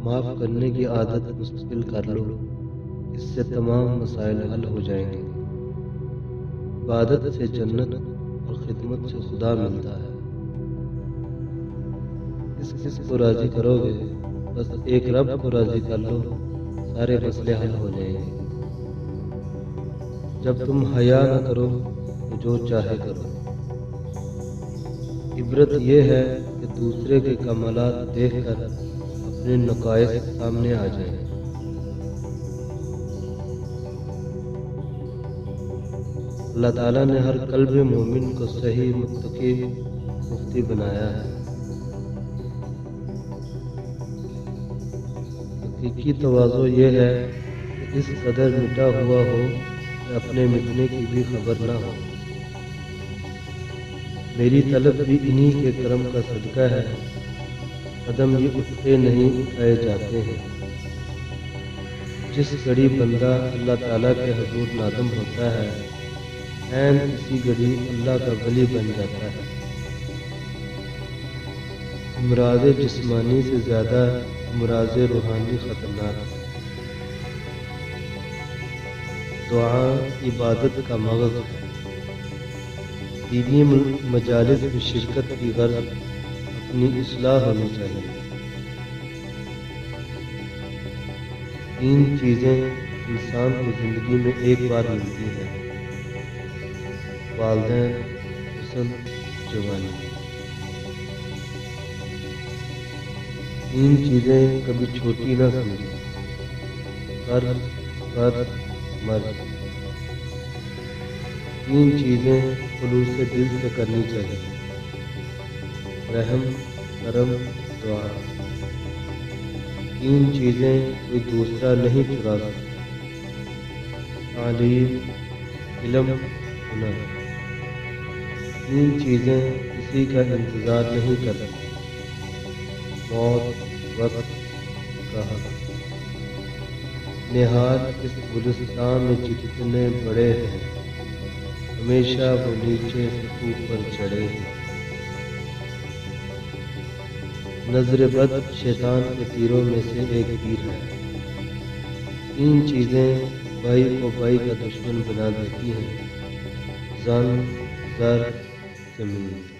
معاف کرنے کی عادت مستقل کر لو، اس سے تمام مسائل حل ہو جائیں گے۔ عبادت سے جنت اور خدمت سے خدا ملتا ہے۔ کس کو راضی کرو گے؟ بس ایک رب کو راضی کر لو، سارے مسئلے حل ہو جائیں گے۔ جب تم حیا نہ کرو تو جو چاہے کرو۔ عبرت یہ ہے کہ دوسرے کے کمالات دیکھ کر اپنے نقائص سامنے آ جائیں۔ اللہ تعالیٰ نے ہر قلب مومن کو صحیح متقی مفتی بنایا ہے۔ حقیقی تواضع یہ ہے کہ اس قدر مٹا ہوا ہو کہ اپنے مٹنے کی بھی خبر نہ ہو۔ میری طلب بھی انہی کے کرم کا صدقہ ہے، قدم یہ اٹھتے نہیں اٹھائے جاتے ہیں۔ جس گھڑی بندہ اللہ تعالیٰ کے حضور نادم ہوتا ہے، عین اسی گھڑی اللہ کا ولی بن جاتا ہے۔ امراض جسمانی سے زیادہ امراض روحانی خطرناک ہے۔ دعا عبادت کا مغز ہے۔ دینی مجالس میں شرکت کی غرض اپنی اصلاح ہونی چاہیے۔ تین چیزیں انسان کو زندگی میں ایک بار ملتی ہیں: والدین، حسن، جوانی۔ تین چیزیں کبھی چھوٹی نہ سمجھیں: قرض، مرض۔ تین چیزیں خلوص دل سے کرنی چاہیے: رحم، کرم، دعا۔ تین چیزیں کوئی دوسرا نہیں چرا سکتا: تعلیم، علم، ہنر۔ تین چیزیں کسی کا انتظار نہیں کرتی: موت، وقت، راحت۔ نہال اس گلستان میں جتنے بڑے ہیں، ہمیشہ وہ نیچے سے اوپر چڑھے ہیں۔ نظر بد شیطان کے تیروں میں سے ایک تیر ہے۔ تین چیزیں بھائی کو بھائی کا دشمن بنا دیتی ہیں: زن، زر، زمین۔